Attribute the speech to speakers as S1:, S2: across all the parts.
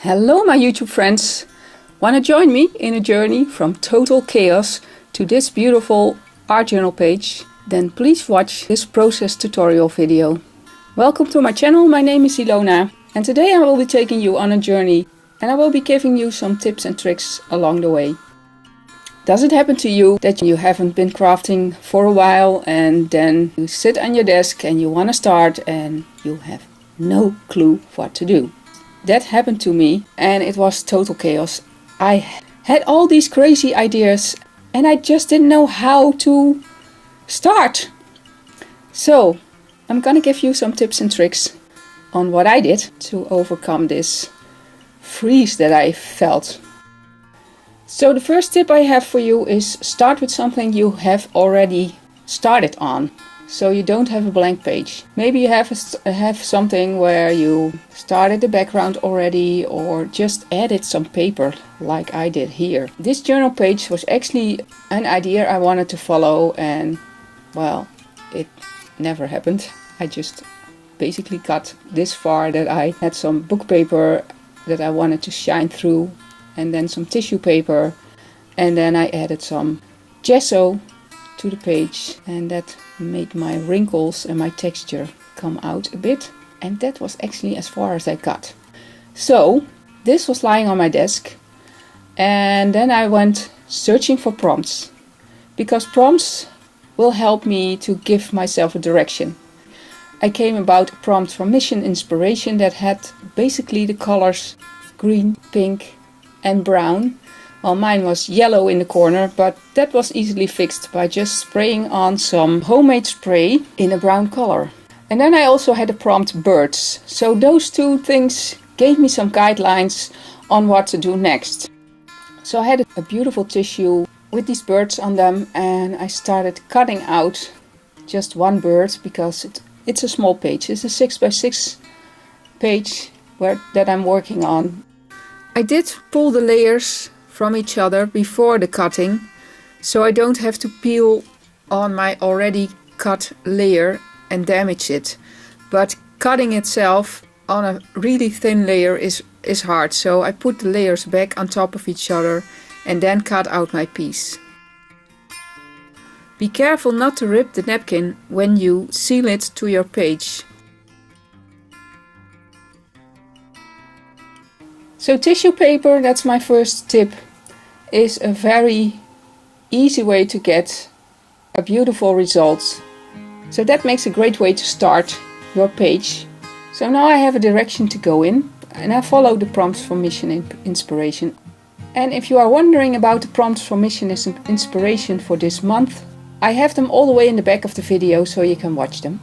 S1: Hello my YouTube friends! Wanna join me in a journey from total chaos to this beautiful art journal page? Then please watch this process tutorial video. Welcome to my channel, my name is Ilona and today I will be taking you on a journey and I will be giving you some tips and tricks along the way. Does it happen to you that you haven't been crafting for a while and then you sit on your desk and you want to start and you have no clue what to do? That happened to me and it was total chaos. I had all these crazy ideas and I just didn't know how to start. So I'm gonna give you some tips and tricks on what I did to overcome this freeze that I felt. So the first tip I have for you is start with something you have already started on. So you don't have a blank page. Maybe you have something where you started the background already or just added some paper like I did here. This journal page was actually an idea I wanted to follow and well, it never happened. I just basically got this far that I had some book paper that I wanted to shine through and then some tissue paper and then I added some gesso to the page and that made my wrinkles and my texture come out a bit, and that was actually as far as I got. So this was lying on my desk and then I went searching for prompts because prompts will help me to give myself a direction. I came about a prompt from Mission Inspiration that had basically the colors green, pink and brown. Well, mine was yellow in the corner, but that was easily fixed by just spraying on some homemade spray in a brown color. And then I also had a prompt birds. So those two things gave me some guidelines on what to do next. So I had a beautiful tissue with these birds on them and I started cutting out just one bird because it's a small page. It's a 6x6 page that I'm working on. I did pull the layers from each other before the cutting, so I don't have to peel on my already cut layer and damage it. But cutting itself on a really thin layer is hard, so I put the layers back on top of each other and then cut out my piece. Be careful not to rip the napkin when you seal it to your page. So tissue paper, that's my first tip, is a very easy way to get a beautiful result. So that makes a great way to start your page. So now I have a direction to go in and I follow the prompts from Mission Inspiration. And if you are wondering about the prompts from Mission Inspiration for this month, I have them all the way in the back of the video so you can watch them.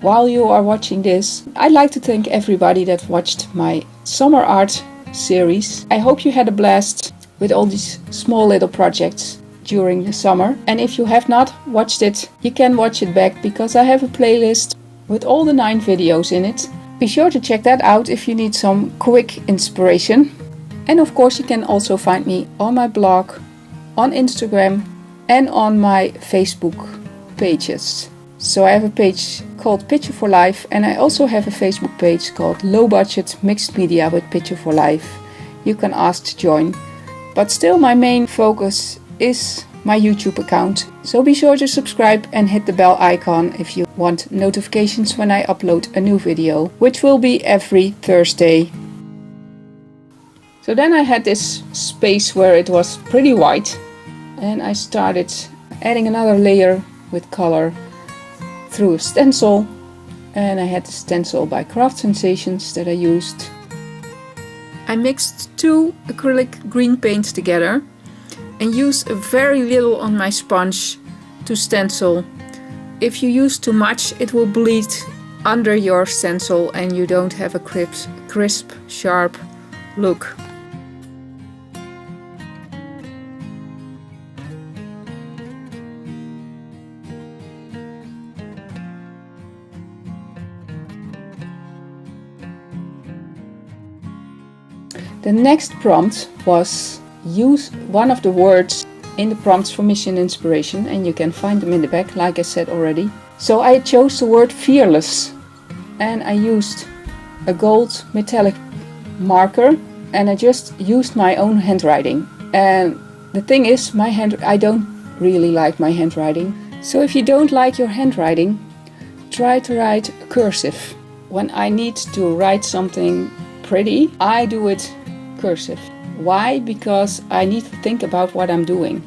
S1: While you are watching this, I'd like to thank everybody that watched my summer art series. I hope you had a blast with all these small little projects during the summer. And if you have not watched it, you can watch it back because I have a playlist with all the 9 videos in it. Be sure to check that out if you need some quick inspiration. And of course you can also find me on my blog, on Instagram and on my Facebook pages. So I have a page called Picture for Life and I also have a Facebook page called Low Budget Mixed Media with Picture for Life. You can ask to join. But still my main focus is my YouTube account. So be sure to subscribe and hit the bell icon if you want notifications when I upload a new video, which will be every Thursday. So then I had this space where it was pretty white and I started adding another layer with color through a stencil, and I had the stencil by Craft Sensations that I used. I mixed 2 acrylic green paints together and used a very little on my sponge to stencil. If you use too much it will bleed under your stencil and you don't have a crisp, sharp look. The next prompt was use one of the words in the prompts for Mission Inspiration and you can find them in the back like I said already. So I chose the word fearless and I used a gold metallic marker and I just used my own handwriting. And the thing is, I don't really like my handwriting. So if you don't like your handwriting, try to write cursive. When I need to write something pretty, I do it cursive. Why? Because I need to think about what I'm doing.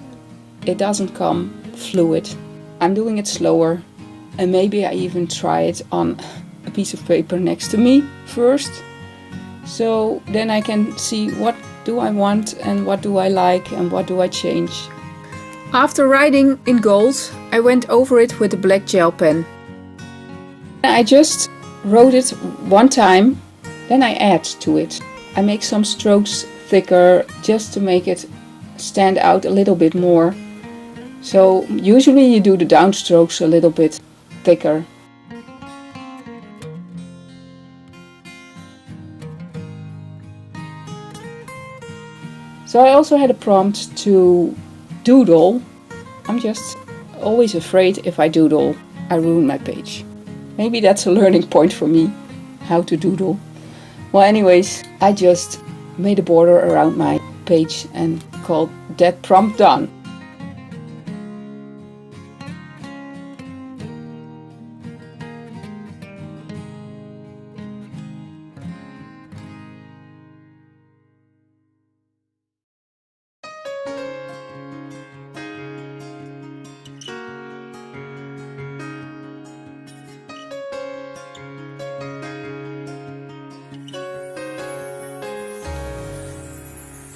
S1: It doesn't come fluid. I'm doing it slower, and maybe I even try it on a piece of paper next to me first. So then I can see what do I want and what do I like and what do I change. After writing in gold, I went over it with a black gel pen. I just wrote it one time, then I add to it. I make some strokes thicker just to make it stand out a little bit more. So usually you do the downstrokes a little bit thicker. So I also had a prompt to doodle. I'm just always afraid if I doodle, I ruin my page. Maybe that's a learning point for me, how to doodle. Well, anyways, I just made a border around my page and called that prompt done.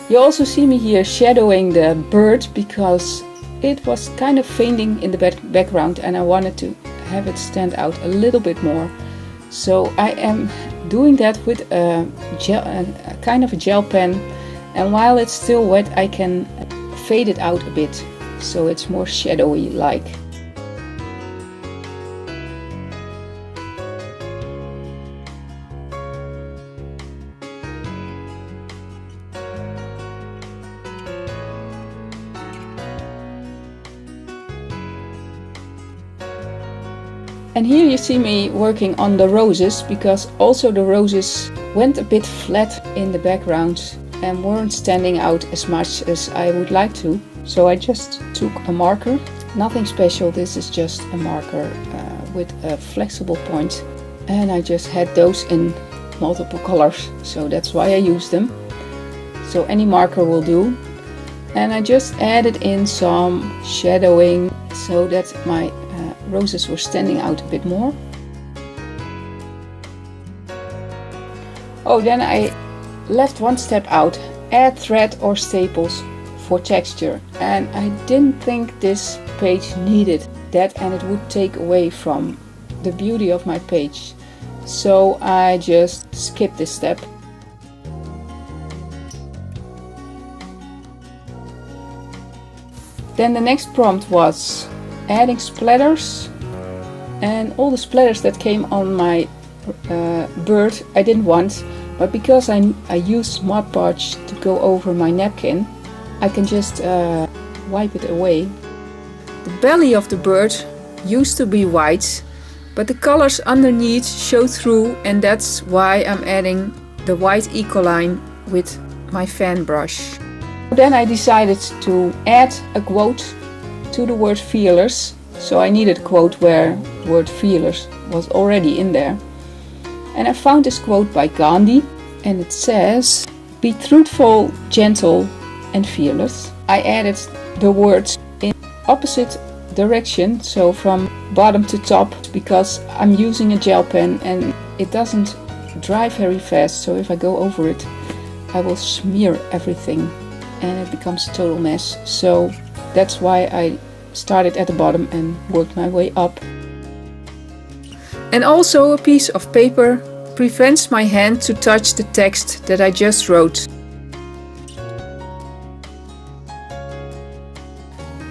S1: You also see me here shadowing the bird because it was kind of fainting in the background and I wanted to have it stand out a little bit more. So I am doing that with a kind of a gel pen, and while it's still wet I can fade it out a bit so it's more shadowy like. And here you see me working on the roses, because also the roses went a bit flat in the background and weren't standing out as much as I would like to. So I just took a marker, nothing special, this is just a marker with a flexible point, and I just had those in multiple colors, so that's why I used them. So any marker will do. And I just added in some shadowing so that my roses were standing out a bit more. Oh, then I left one step out, add thread or staples for texture, and I didn't think this page needed that and it would take away from the beauty of my page, so I just skipped this step. Then the next prompt was adding splatters, and all the splatters that came on my bird I didn't want, but because I used Mod Podge to go over my napkin, I can just wipe it away. The belly of the bird used to be white, but the colors underneath show through, and that's why I'm adding the white eco-line with my fan brush. Then I decided to add a quote to the word feelers, so I needed a quote where the word feelers was already in there. And I found this quote by Gandhi, and it says, "Be truthful, gentle and fearless." I added the words in opposite direction, so from bottom to top, because I'm using a gel pen and it doesn't dry very fast, so if I go over it I will smear everything and it becomes a total mess. So that's why I started at the bottom and worked my way up. And also a piece of paper prevents my hand to touch the text that I just wrote.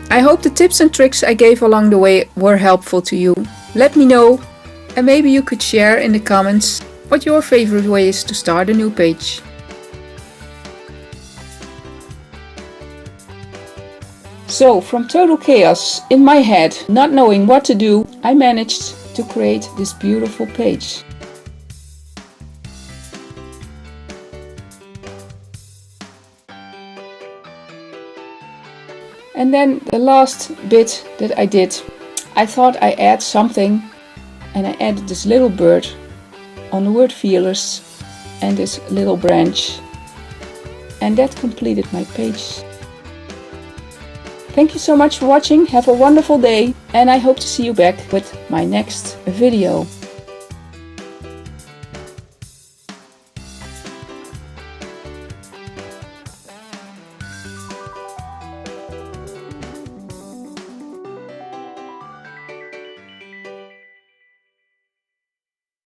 S1: I hope the tips and tricks I gave along the way were helpful to you. Let me know, and maybe you could share in the comments what your favorite way is to start a new page. So, from total chaos in my head, not knowing what to do, I managed to create this beautiful page. And then the last bit that I did, I thought I add something, and I added this little bird on the word fearless and this little branch, and that completed my page. Thank you so much for watching, have a wonderful day, and I hope to see you back with my next video.